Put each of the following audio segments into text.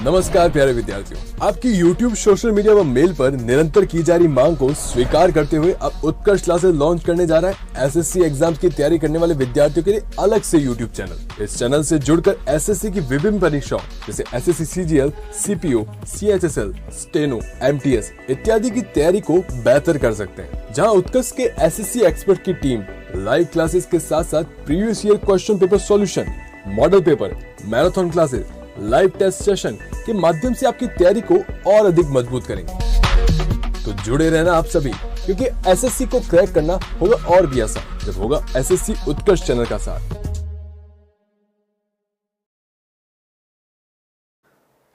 नमस्कार प्यारे विद्यार्थियों, आपकी YouTube, सोशल मीडिया व मेल पर निरंतर की जा रही मांग को स्वीकार करते हुए अब उत्कर्ष क्लासेस लॉन्च करने जा रहा है एसएससी एग्जाम्स की तैयारी करने वाले विद्यार्थियों के लिए अलग से YouTube चैनल। इस चैनल से जुड़कर एसएससी की विभिन्न परीक्षाओं जैसे SSC CGL, CPO, CHSL, steno, MTS इत्यादि की तैयारी को बेहतर कर सकते हैं, जहाँ उत्कर्ष के एसएससी एक्सपर्ट की टीम लाइव क्लासेस के साथ साथ previous year question paper solution, model paper, marathon classes, live test session के माध्यम से आपकी तैयारी को और अधिक मजबूत करेंगे। तो जुड़े रहना आप सभी, क्योंकि एसएससी को क्रैक करना होगा और भी आसान जब होगा एसएससी उत्कर्ष चैनल का साथ।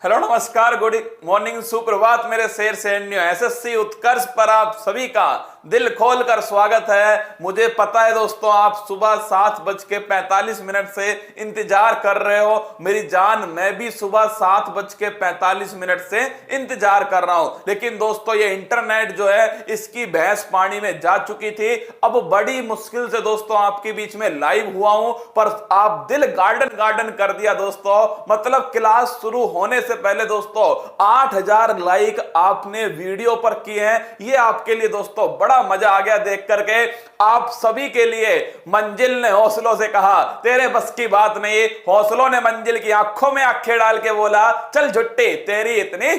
हेलो नमस्कार, गुड मॉर्निंग, सुप्रभात मेरे शेर सैन्य। एसएससी उत्कर्ष पर आप सभी का दिल खोल कर स्वागत है। मुझे पता है दोस्तों, आप सुबह 7:45 से इंतजार कर रहे हो। मेरी जान, मैं भी सुबह 7:45 से इंतजार कर रहा हूं। लेकिन दोस्तों, ये इंटरनेट जो है इसकी भैंस पानी में जा चुकी थी। अब बड़ी मुश्किल से दोस्तों आपके बीच में लाइव हुआ हूं, पर आप दिल गार्डन कर दिया दोस्तों। मतलब क्लास शुरू होने से पहले दोस्तों 8000 लाइक आपने वीडियो पर किए हैं। ये आपके लिए दोस्तों बड़ा मजा आ गया देख करके। आप सभी के लिए मंजिल ने हौसलों से कहा तेरे बस की बात नहीं। हौसलों ने मंजिल की आंखों में आंखें डाल के बोला चल झुट्टी, तेरी इतनी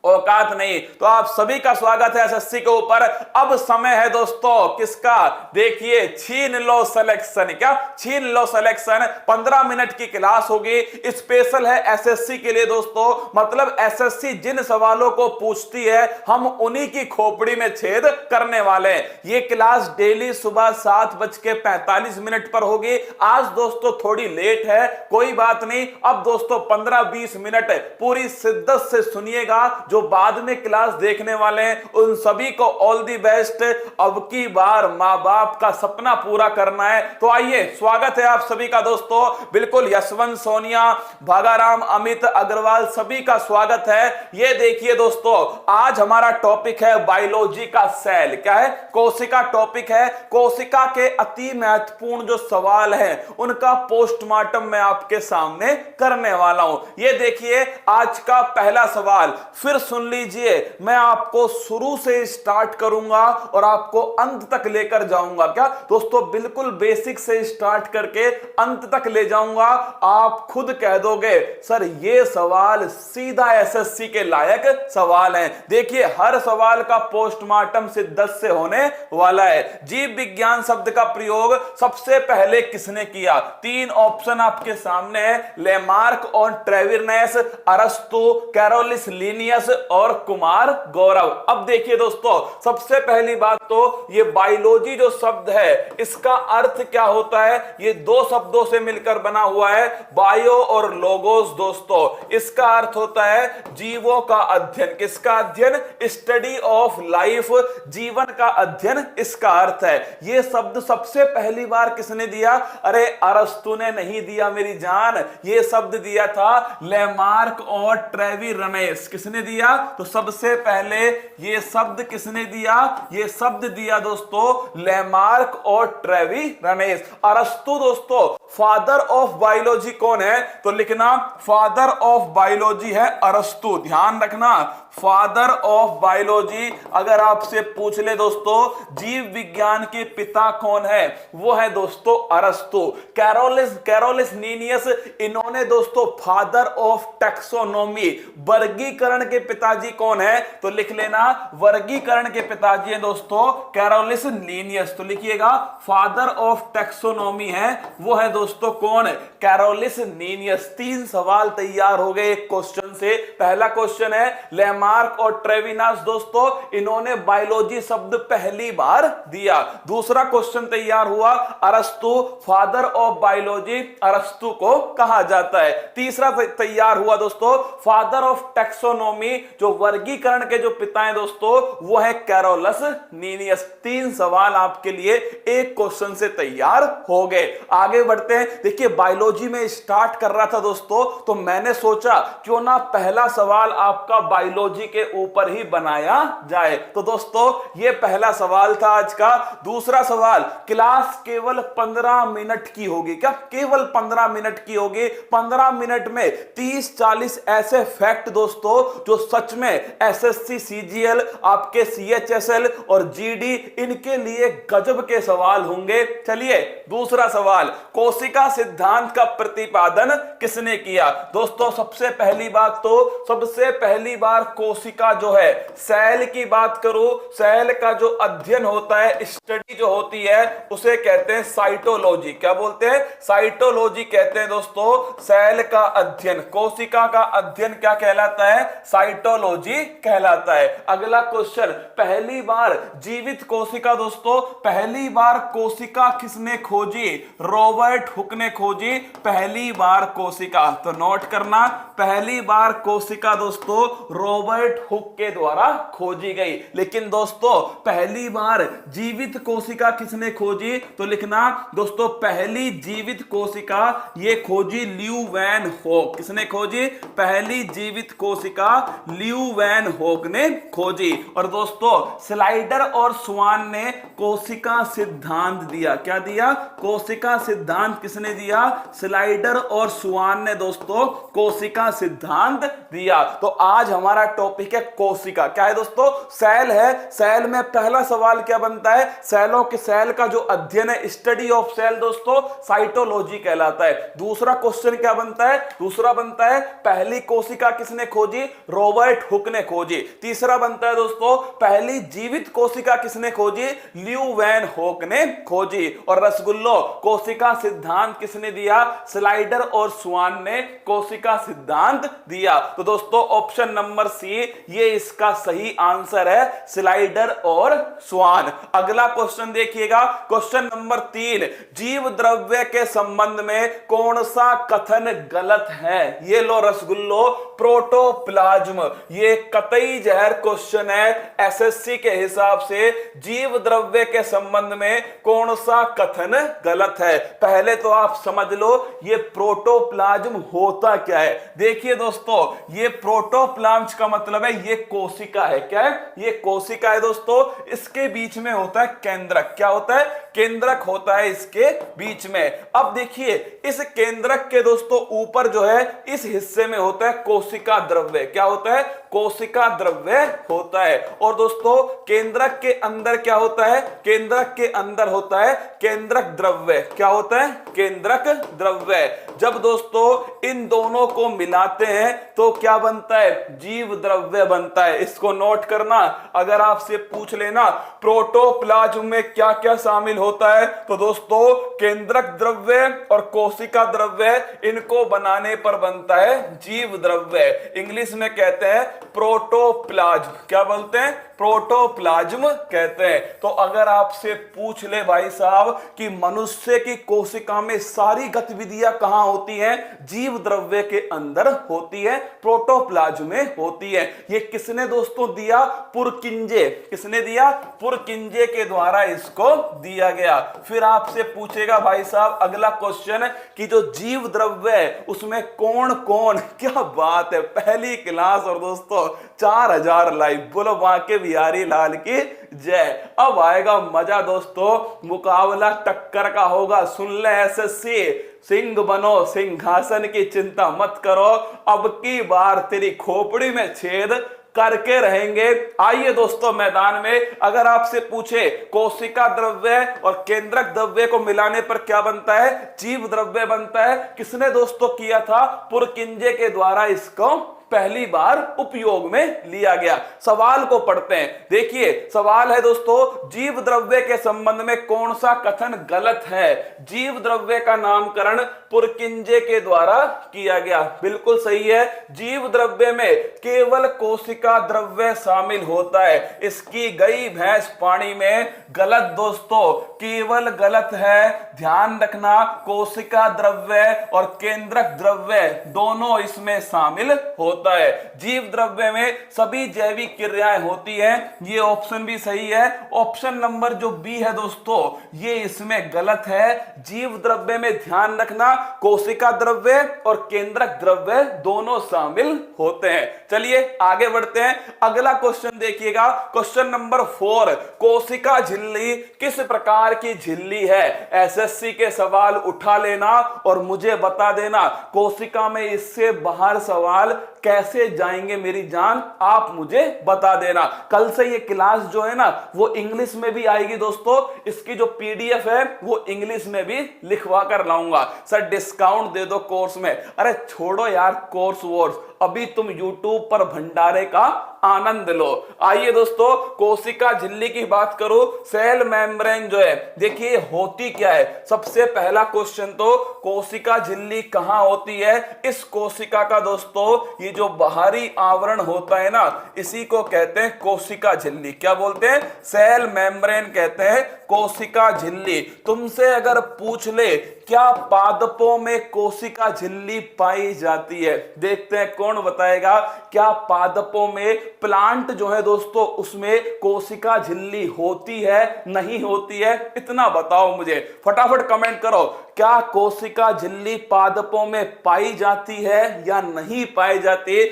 औकात नहीं। तो आप सभी का स्वागत है एसएससी के ऊपर। अब समय है दोस्तों किसका, देखिए, छीन लो सिलेक्शन। क्या छीन लो सिलेक्शन? 15 मिनट की क्लास होगी, स्पेशल है एसएससी के लिए दोस्तों। मतलब एसएससी जिन सवालों को पूछती है हम उन्हीं की खोपड़ी में छेद करने वाले हैं। ये क्लास डेली सुबह 7:45 पर होगी। आज दोस्तों थोड़ी लेट है, कोई बात नहीं। अब दोस्तों 15-20 मिनट पूरी शिद्दत से सुनिएगा। जो बाद में क्लास देखने वाले हैं उन सभी को ऑल दी बेस्ट। अब की बार मां बाप का सपना पूरा करना है। तो आइए, स्वागत है आप सभी का दोस्तों। बिल्कुल, यशवंत, सोनिया, भागाराम, अमित अग्रवाल, सभी का स्वागत है। ये देखिए दोस्तों, आज हमारा टॉपिक है बायोलॉजी का सेल। क्या है? कोशिका टॉपिक है। कोशिका के अति महत्वपूर्ण जो सवाल है उनका पोस्टमार्टम मैं आपके सामने करने वाला हूं। ये देखिए, आज का पहला सवाल फिर सुन लीजिए। मैं आपको शुरू से स्टार्ट करूंगा और आपको अंत तक लेकर जाऊंगा। क्या दोस्तों? बिल्कुल बेसिक से स्टार्ट करके अंत तक ले जाऊंगा। आप खुद कह दोगे सर ये सवाल सीधा एसएससी के लायक सवाल है। देखिए, हर सवाल का पोस्टमार्टम शिद्दत से होने वाला है। जीव विज्ञान शब्द का प्रयोग सबसे पहले किसने किया? 3 ऑप्शन आपके सामने है, लेमार्क और ट्रेविरनेस, अरस्तु, कैरोलिस लीनियस और कुमार गौरव। अब देखिए दोस्तों, सबसे पहली बात तो ये बायोलॉजी जो शब्द है इसका अर्थ क्या होता है? ये 2 शब्दों से मिलकर बना हुआ है, बायो और लोगोस दोस्तों। इसका अर्थ होता है जीवों का अध्ययन। किसका अध्ययन? स्टडी ऑफ लाइफ, जीवन का अध्ययन, इसका अर्थ है। ये शब्द सबसे पहली बार किसने दिया? अरे अरस्तु ने नहीं दिया मेरी जान, ये शब्द दिया था लेमार्क और ट्रेविरनेस। किसने दिया? तो सबसे पहले ये शब्द किसने दिया? ये शब्द दिया दोस्तों लेमार्क और ट्रेविरनेस। अरस्तु दोस्तों फादर ऑफ बायोलॉजी कौन है? तो लिखना फादर ऑफ बायोलॉजी है अरस्तु। ध्यान रखना, फादर ऑफ बायोलॉजी। अगर आपसे पूछ ले दोस्तों जीव विज्ञान के पिता कौन है, वो है दोस्तों अरस्तु। कैरोलिस लीनियस, इन्होंने दोस्तों फादर ऑफ टैक्सोनॉमी, वर्गीकरण के पिताजी कौन है? तो लिख लेना, वर्गीकरण के पिताजी है दोस्तों कैरोलिस लीनियस। तो लिखिएगा फादर ऑफ टैक्सोनॉमी है, वो है दोस्तों कौन? कैरोलिस लीनियस। 3 सवाल तैयार हो गए एक क्वेश्चन से। पहला क्वेश्चन है लेमार्क और ट्रेविरनेस दोस्तों, इन्होंने बायोलॉजी शब्द पहली बार दिया। दूसरा क्वेश्चन तैयार हुआ, अरस्तु फादर ऑफ बायोलॉजी, अरस्तु को कहा जाता है। तीसरा तैयार हुआ दोस्तों फादर ऑफ टैक्सोनॉमी, जो वर्गीकरण के जो पिता हैं दोस्तों वो है कैरोलिस लीनियस। 3 सवाल आपके लिए एक क्वेश्चन से तैयार हो गए। आगे बढ़ते हैं। देखिए, बायोलॉजी में स्टार्ट कर रहा था दोस्तों, तो मैंने सोचा क्यों ना पहला सवाल आपका बायोलॉजी के ऊपर ही बनाया जाए। तो दोस्तों ये पहला सवाल था आज का। दूसरा सवाल, क्लास केवल 15 मिनट की होगी। क्या केवल 15 मिनट की होगी? 15 मिनट में 30-40 ऐसे फैक्ट दोस्तों जो सच में एसएससी, सीजीएल, आपके सीएचएसएल और जीडी इनके लिए गजब के सवाल होंगे। चलिए दूसरा सवाल, कोशिका सिद्धांत का प्रतिपादन किसने किया? दोस्तों सबसे पहली बात तो सबसे पहली बार कोशिका जो है, सेल की बात करूं, सेल का जो अध्ययन होता है, स्टडी जो होती है, उसे कहते हैं साइटोलॉजी। क्या बोलते हैं? साइटोलॉजी कहते हैं दोस्तों सेल का अध्ययन। कोशिका का अध्ययन क्या कहलाता है? साइटोलॉजी कहलाता है। अगला क्वेश्चन, पहली बार जीवित कोशिका दोस्तों, पहली बार कोशिका किसने खोजी? रॉबर्ट हुक ने खोजी पहली बार कोशिका। तो नोट करना, पहली बार कोशिका दोस्तों रॉबर्ट हुक के द्वारा खोजी गई। लेकिन दोस्तों पहली बार जीवित कोशिका किसने खोजी? तो लिखना दोस्तों, पहली जीवित कोशिका ये खोजी ल्यू वैन होक। किसने खोजी? पहली जीवित कोशिका ल्यू वैन होक ने खोजी। और दोस्तों स्लाइडर और स्वान ने कोशिका सिद्धांत दिया। क्या दिया? कोशिका सिद्धांत किसने दिया? स्लाइडर और स्वान ने दोस्तों कोशिका सिद्धांत दिया। तो आज हमारा टॉपिक है कोशिका। क्या है दोस्तों? सेल है। सेल में पहला सवाल क्या बनता है? सेलों के, सेल का जो अध्ययन है, स्टडी ऑफ सेल दोस्तों साइटोलॉजी कहलाता है। दूसरा क्वेश्चन क्या बनता है? दूसरा बनता है पहली कोशिका किसने खोजी? रॉबर्ट हुक ने खोजी। तीसरा बनता है दोस्तों पहली जीवित कोशिका किसने खोजी? ल्यू वैन होक ने खोजी। और रसगुल्लो, कोशिका सिद्धांत किसने दिया? स्लाइडर और स्वान ने कोशिका सिद्धांत दिया। तो दोस्तों ऑप्शन नंबर सी ये इसका सही आंसर है, स्लाइडर और स्वान। अगला क्वेश्चन देखिएगा, क्वेश्चन नंबर 3, जीव द्रव्य के संबंध में कौन सा कथन गलत है? ये लो रसगुल्लो, प्रोटोप्लाज्म। ये कतई जहर क्वेश्चन है एसएससी के हिसाब से। जीव द्रव्य के संबंध में कौन सा कथन गलत है? पहले तो आप समझ लो ये प्रोटोप्लाज्म होता क्या है। देखिए दोस्तों ये प्रोटोप्लाज्म का मतलब है ये कोशिका है। क्या है? ये कोशिका है दोस्तों। इसके बीच में होता है केंद्रक। क्या होता है? केंद्रक होता है इसके बीच में। अब देखिए इस केंद्रक के दोस्तों ऊपर जो है इस हिस्से में होता है कोशिका द्रव्य। क्या होता है? कोशिका द्रव्य होता है। और दोस्तों केंद्रक के अंदर क्या होता है? केंद्रक के अंदर होता है केंद्रक द्रव्य। क्या होता है? केंद्रक द्रव्य। जब दोस्तों इन दोनों को मिलाते हैं तो क्या बनता है? जीव द्रव्य बनता है। इसको नोट करना। अगर आपसे पूछ लेना प्रोटोप्लाज्म में क्या क्या शामिल होता है, तो दोस्तों केंद्रक द्रव्य और कोशिका द्रव्य इनको बनाने पर बनता है जीव द्रव्य। इंग्लिश में कहते हैं प्रोटोप्लाज्म। क्या बोलते हैं? प्रोटोप्लाज्म कहते हैं। तो अगर आपसे पूछ ले भाई साहब कि मनुष्य की कोशिका में सारी गतिविधियां कहां होती हैं? जीव द्रव्य के अंदर होती है, प्रोटोप्लाज्म में होती है। ये किसने दोस्तों दिया? पुरकिंजे। किसने दिया? पुरकिंजे के द्वारा इसको दिया गया। फिर आपसे पूछेगा भाई साहब अगला क्वेश्चन कि जो जीव द्रव्य है उसमें कौन कौन, क्या बात है, पहली क्लास और दोस्तों 4000 लाइव। बोलो बांके बिहारी लाल की जय। अब आएगा मजा दोस्तों, मुकाबला टक्कर का होगा। सुन ले एसएससी, सिंह बनो, सिंहासन की चिंता मत करो, अब की बार तेरी खोपड़ी में छेद करके रहेंगे। आइए दोस्तों मैदान में। अगर आपसे पूछे कोशिका द्रव्य और केंद्रक द्रव्य को मिलाने पर क्या बनता है? जीव द्रव्य बनता है। किसने दोस्तों किया था? पुरकिंजे के द्वारा इसको पहली बार उपयोग में लिया गया। सवाल को पढ़ते हैं। देखिए सवाल है दोस्तों, जीव द्रव्य के संबंध में कौन सा कथन गलत है? जीव द्रव्य का नामकरण पुरकिंजे के द्वारा किया गया। बिल्कुल सही है। जीव द्रव्य में केवल कोशिका द्रव्य शामिल होता है। इसकी गई भैंस पानी में, गलत दोस्तों, केवल गलत है। ध्यान रखना, कोशिका द्रव्य और केंद्रक द्रव्य दोनों इसमें शामिल होते होता है। जीव द्रव्य में सभी जैविक क्रियाएं होती हैं, ये ऑप्शन भी सही है। ऑप्शन नंबर जो बी है दोस्तों, ये इसमें गलत है। जीव द्रव्य में ध्यान रखना कोशिका द्रव्य और केंद्रक द्रव्य दोनों शामिल होते हैं। चलिए आगे बढ़ते हैं, अगला क्वेश्चन देखिएगा, क्वेश्चन नंबर 4। कोशिका झिल्ली किस प्रकार की झिल्ली है? एसएससी के सवाल उठा लेना और मुझे बता देना कोशिका में इससे बाहर सवाल कैसे जाएंगे मेरी जान, आप मुझे बता देना। कल से ये क्लास जो है ना वो इंग्लिश में भी आएगी दोस्तों, इसकी जो पीडीएफ है वो इंग्लिश में भी लिखवा कर लाऊंगा। सर डिस्काउंट दे दो कोर्स में। अरे छोड़ो यार कोर्स वोर्स, अभी तुम यूट्यूब पर भंडारे का आनंद लो। आइए दोस्तों, कोशिका झिल्ली की बात करूं, सेल मेम्ब्रेन जो है देखिए होती क्या है। सबसे पहला क्वेश्चन तो कोशिका झिल्ली कहां होती है? इस कोशिका का दोस्तों ये जो बाहरी आवरण होता है ना, इसी को कहते हैं कोशिका झिल्ली। क्या बोलते हैं? सेल मेम्ब्रेन कहते हैं कोशिका झिल्ली। तुमसे अगर पूछ ले क्या पादपों में कोशिका झिल्ली पाई जाती है, देखते हैं कौन बताएगा। क्या पादपों में, प्लांट जो है दोस्तों उसमें कोशिका झिल्ली होती है, नहीं होती है? इतना बताओ मुझे, फटाफट कमेंट करो। क्या कोशिका झिल्ली पादपों में पाई जाती है या नहीं पाई जाती?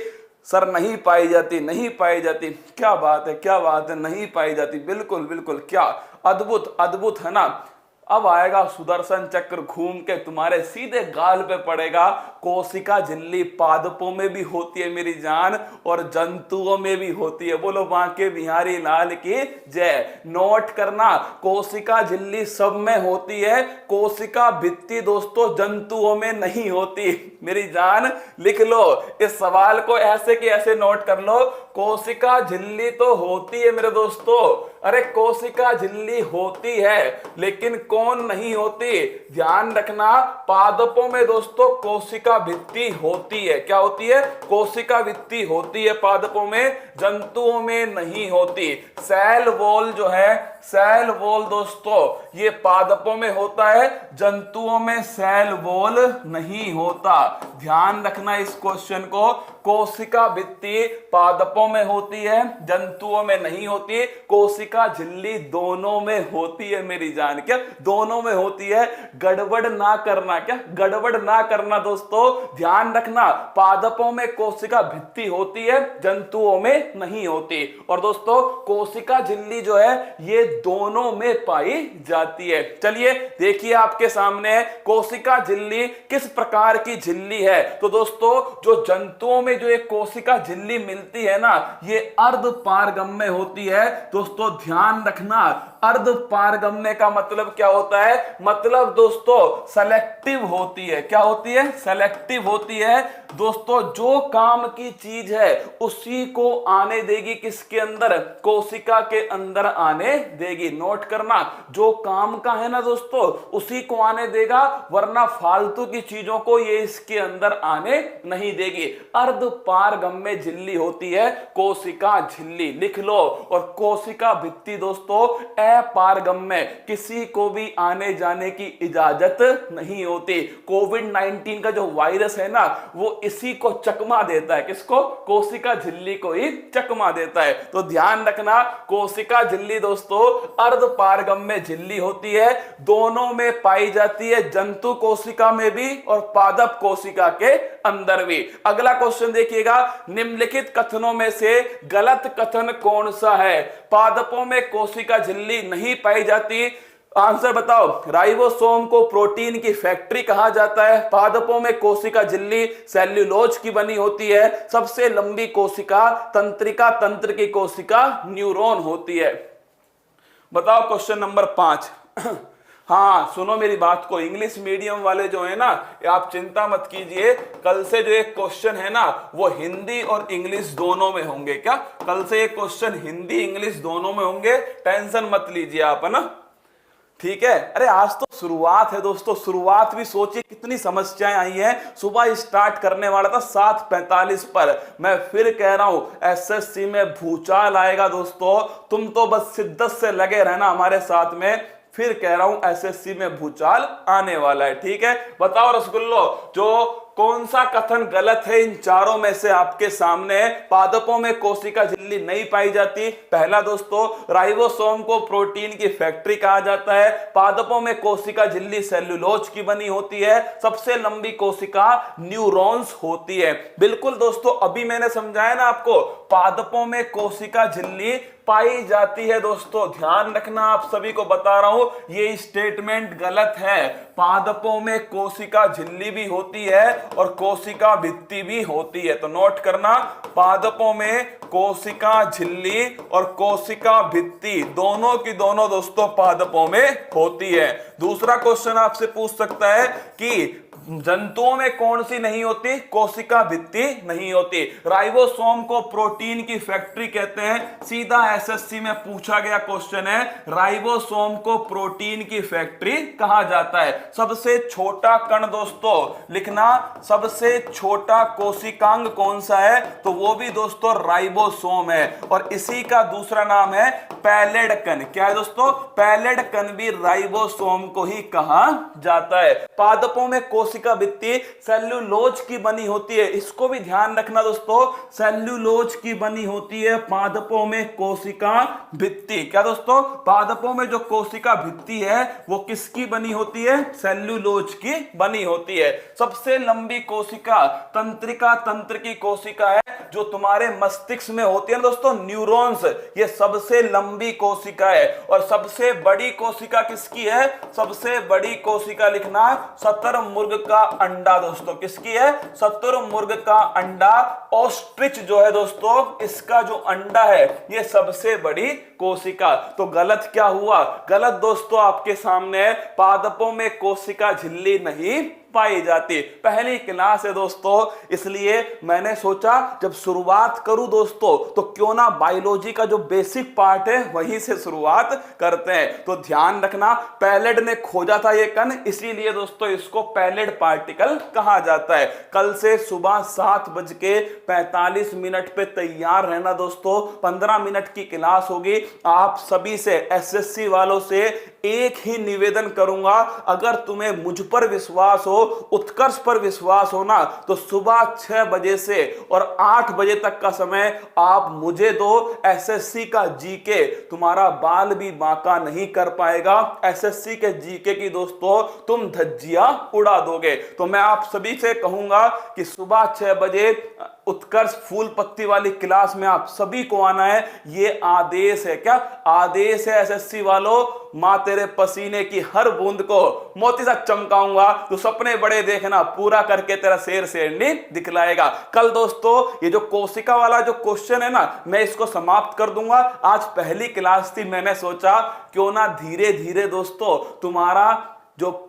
सर नहीं पाई जाती, नहीं पाई जाती। क्या बात है, क्या बात है, नहीं पाई जाती। बिल्कुल बिल्कुल, क्या अद्भुत अद्भुत है ना। अब आएगा सुदर्शन चक्र घूम के तुम्हारे सीधे गाल पे पड़ेगा। कोशिका झिल्ली पादपों में भी होती है मेरी जान, और जंतुओं में भी होती है। बोलो बांके बिहारी लाल की जय। नोट करना, कोशिका झिल्ली सब में होती है, कोशिका भित्ति दोस्तों जंतुओं में नहीं होती मेरी जान। लिख लो इस सवाल को, ऐसे के ऐसे नोट कर लो। कोशिका झिल्ली तो होती है मेरे दोस्तों, अरे कोशिका झिल्ली होती है, लेकिन कौन नहीं होती? ध्यान रखना, पादपों में दोस्तों कोशिका भित्ति होती है। क्या होती है? कोशिका भित्ति होती है पादपों में, जंतुओं में नहीं होती। सेल वॉल जो है, सेल वॉल दोस्तों ये पादपों में होता है, जंतुओं में सेल वॉल नहीं होता। ध्यान रखना इस क्वेश्चन को, कोशिका भित्ति पादपों में होती है, जंतुओं में नहीं होती। कोशिका झिल्ली दोनों में होती है मेरी जान। क्या दोनों में होती है? गड़बड़ ना करना, क्या गड़बड़ ना करना दोस्तों, ध्यान रखना। पादपों में कोशिका भित्ति होती है, जंतुओं में नहीं होती। और दोस्तों कोशिका झिल्ली जो है ये दोनों में पाई जाती है। चलिए देखिए आपके सामने कोशिका झिल्ली किस प्रकार की झिल्ली है। तो दोस्तों जो जंतुओं में जो एक कोशिका झिल्ली मिलती है ना, ये अर्धपारगम्य होती है। दोस्तों ध्यान रखना, अर्धपारगम्य का मतलब क्या होता है? मतलब दोस्तों सेलेक्टिव होती है। क्या होती है? सेलेक्टिव होती है दोस्तों। जो काम की चीज है उसी को आने देगी किसके अंदर? कोशिका के अंदर आने देगी। नोट करना, जो काम का है ना दोस्तों उसी को आने देगा, वरना फालतू की चीजों को ये इसके अंदर आने नहीं देगी। अर्धपारगम्य झिल्ली होती है कोशिका झिल्ली, लिख लो। और कोशिका भित्ति दोस्तों अपारगम्य, किसी को भी आने जाने की इजाजत नहीं होती। कोविड-19 का जो वायरस है ना वो इसी को चकमा देता है। किसको? कोशिका झिल्ली को ही चकमा देता है। तो ध्यान रखना, कोशिका झिल्ली दोस्तों अर्धपारगम्य झिल्ली होती है, दोनों में पाई जाती है, जंतु कोशिका में भी और पादप कोशिका के अंदर भी। अगला क्वेश्चन देखिएगा, निम्नलिखित कथनों में से गलत कथन कौन सा है? पादपों में कोशिका झिल्ली नहीं पाई जाती। आंसर बताओ। राइबोसोम को प्रोटीन की फैक्ट्री कहा जाता है। पादपों में कोशिका झिल्ली सेल्यूलोज की बनी होती है। सबसे लंबी कोशिका तंत्रिका तंत्र की कोशिका न्यूरॉन होती है। बताओ क्वेश्चन नंबर 5। हाँ सुनो मेरी बात को, इंग्लिश मीडियम वाले जो है ना आप चिंता मत कीजिए, कल से जो एक क्वेश्चन है ना वो हिंदी और इंग्लिश दोनों में होंगे। क्या कल से एक क्वेश्चन हिंदी इंग्लिश दोनों में होंगे, टेंशन मत लीजिए आप, है ना, ठीक है। अरे आज तो शुरुआत है दोस्तों, शुरुआत भी सोचिए कितनी समस्याएं आई हैं। सुबह स्टार्ट करने वाला था 7:45 पर, मैं फिर कह रहा हूं एसएससी में भूचाल आएगा दोस्तों। तुम तो बस शिद्दत से लगे रहना हमारे साथ में, फिर कह रहा हूं एसएससी में भूचाल आने वाला है, ठीक है। बताओ रसगुल्लो, जो कौन सा कथन गलत है इन चारों में से आपके सामने? पादपों में कोशिका झिल्ली नहीं पाई जाती। पहला दोस्तों, राइबोसोम को प्रोटीन की फैक्ट्री कहा जाता है। पादपों में कोशिका झिल्ली सेल्यूलोज की बनी होती है। सबसे लंबी कोशिका न्यूरॉन्स होती है। बिल्कुल दोस्तों, अभी मैंने समझाया ना आपको, पादपों में कोशिका झिल्ली पाई जाती है। दोस्तों ध्यान रखना, आप सभी को बता रहा हूं, ये स्टेटमेंट गलत है। पादपों में कोशिका झिल्ली भी होती है और कोशिका भित्ति भी होती है। तो नोट करना, पादपों में कोशिका झिल्ली और कोशिका भित्ति दोनों की दोनों दोस्तों पादपों में होती है। दूसरा क्वेश्चन आपसे पूछ सकता है कि जंतुओं में कौन सी नहीं होती? कोशिका भित्ति नहीं होती। राइबोसोम को प्रोटीन की फैक्ट्री कहते हैं। सीधा एसएससी में पूछा गया क्वेश्चन है, राइबोसोम को प्रोटीन की फैक्ट्री कहा जाता है। सबसे छोटा कण दोस्तों लिखना, सबसे छोटा कोशिकांग कौन सा है? तो वो भी दोस्तों राइबोसोम है। और इसी का दूसरा नाम है पैलेड कण। क्या है दोस्तों? पैलेड कण भी राइबोसोम को ही कहा जाता है। पादपों में कोशिका भित्ति सेल्यूलोज की बनी होती है। इसको भी ध्यान रखना दोस्तों, सेल्यूलोज की बनी होती है पादपों में कोशिका भित्ति। क्या दोस्तों? पादपों में जो कोशिका भित्ति है वो किसकी बनी होती है? सेल्यूलोज की बनी होती है। सबसे लंबी कोशिका तंत्रिका तंत्र की कोशिका है, जो तुम्हारे मस्तिष्क में होती है दोस्तों, न्यूरॉन्स। ये सबसे लंबी कोशिका है। और सबसे बड़ी कोशिका किसकी है? सबसे बड़ी कोशिका लिखना, शुतुरमुर्ग का अंडा दोस्तों। किसकी है? शुतुरमुर्ग का अंडा। ऑस्ट्रिच जो है दोस्तों, इसका जो अंडा है ये सबसे बड़ी कोशिका। तो गलत क्या हुआ? गलत दोस्तों आपके सामने है, पादपों में कोशिका झिल्ली नहीं पाई जाती। पहली क्लास है दोस्तों, इसलिए मैंने सोचा जब शुरुआत करूं दोस्तों तो क्यों ना बायोलॉजी का जो बेसिक पार्ट है वहीं से शुरुआत करते हैं। तो ध्यान रखना, पैलेड ने खोजा था ये कण, इसीलिए दोस्तों इसको पैलेड पार्टिकल कहा जाता है। कल से सुबह 7:45 पे तैयार रहना दोस्तों। 15 मिनट की क्लास होगी। आप सभी से, एसएससी वालों से एक ही निवेदन करूंगा, अगर तुम्हें मुझ पर विश्वास हो, उत्कर्ष पर विश्वास हो ना, तो सुबह 6 बजे से और 8 बजे तक का समय आप मुझे दो। एसएससी का जीके तुम्हारा बाल भी बांका नहीं कर पाएगा। एसएससी के जीके की दोस्तों तुम धज्जियां उड़ा दोगे। तो मैं आप सभी से कहूंगा कि सुबह 6 बजे उत्कर्ष फूल पत्ती वाली क्लास में आप सभी को आना है। ये आदेश है। क्या आदेश है एसएससी वालों? मां तेरे पसीने की हर बूंद को मोती सा चमकाऊंगा, तो सपने बड़े देखना, पूरा करके तेरा शेर शेरनी दिखलाएगा। कल दोस्तों ये जो कोशिका वाला जो क्वेश्चन है ना, मैं इसको समाप्त कर दूंगा। आज पहली क्लास थी, मैंने सोचा क्यों ना धीरे धीरे दोस्तों तुम्हारा जो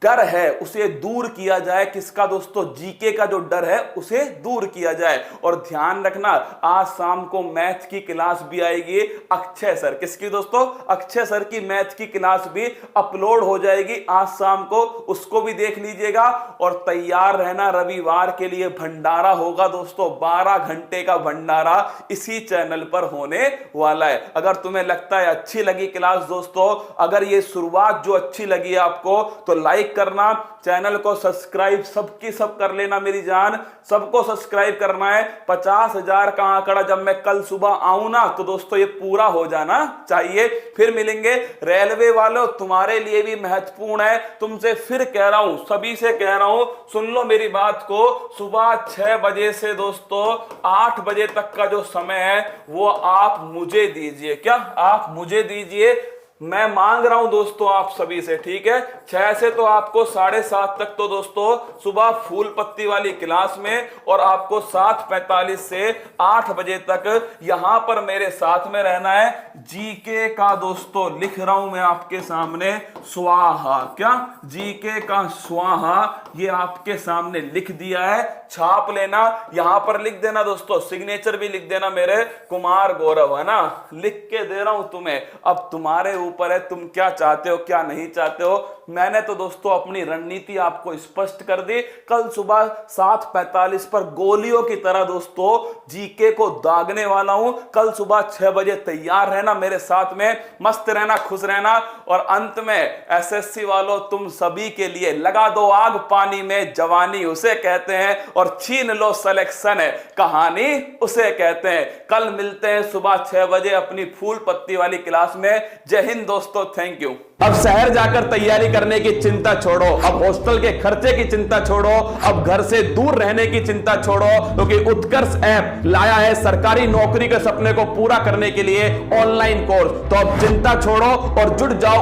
डर है उसे दूर किया जाए। किसका दोस्तों? जीके का जो डर है उसे दूर किया जाए। और ध्यान रखना, आज शाम को मैथ की क्लास भी आएगी अक्षय सर। किसकी दोस्तों? अक्षय सर की मैथ की क्लास भी अपलोड हो जाएगी आज शाम को, उसको भी देख लीजिएगा। और तैयार रहना, रविवार के लिए भंडारा होगा दोस्तों। 12 घंटे का भंडारा इसी चैनल पर होने वाला है। अगर तुम्हें लगता है अच्छी लगी क्लास दोस्तों, अगर ये शुरुआत जो अच्छी लगी आपको, तो लाइक करना, चैनल को सब्सक्राइब सबकी सब कर लेना। मेरी जान, सबको सब्सक्राइब करना है। 50,000 का आंकड़ा जब मैं कल सुबह आऊं ना, तो दोस्तों ये पूरा हो जाना चाहिए। फिर मिलेंगे। रेलवे वालों, तुम्हारे लिए भी महत्वपूर्ण है। तुमसे फिर कह रहा हूं, सभी से कह रहा हूं, सुन लो मेरी बात को। सुबह 6 बजे से दोस्तों 8 बजे तक का जो समय है वो आप मुझे दीजिए। क्या आप मुझे दीजिए? मैं मांग रहा हूं दोस्तों आप सभी से, ठीक है। 6 से तो आपको 7:30 तक तो दोस्तों सुबह फूल पत्ती वाली क्लास में, और आपको 7:45 से 8 बजे तक यहां पर मेरे साथ में रहना है। जीके का दोस्तों लिख रहा हूं मैं आपके सामने स्वाहा। क्या? जीके का स्वाहा ये आपके सामने लिख दिया है, छाप लेना। यहां पर लिख देना दोस्तों, सिग्नेचर भी लिख देना मेरे, कुमार गौरव, है ना, लिख के दे रहा हूं तुम्हें। अब तुम्हारे ऊपर है, तुम क्या चाहते हो क्या नहीं चाहते हो। मैंने तो दोस्तों अपनी रणनीति आपको स्पष्ट कर दी। कल सुबह 7:45 पर गोलियों की तरह दोस्तों जीके को दागने वाला हूं। कल सुबह 6 बजे तैयार रहना मेरे साथ में, मस्त रहना, खुश रहना। और अंत में एसएससी वालों, तुम सभी के लिए लगा दो आग पानी में, जवानी उसे कहते हैं और छीन लो सिलेक्शन है, कहानी उसे कहते हैं। कल मिलते हैं सुबह 6 बजे अपनी फूल पत्ती वाली क्लास में। जय हिंद दोस्तों, थैंक यू। अब शहर जाकर तैयारी करने की चिंता छोड़ो, अब हॉस्टल के खर्चे की चिंता छोड़ो, अब घर से दूर रहने की चिंता छोड़ो, क्योंकि उत्कर्ष ऐप लाया है सरकारी नौकरी के सपने को पूरा करने के लिए ऑनलाइन कोर्स। तो अब चिंता छोड़ो और जुड़ जाओ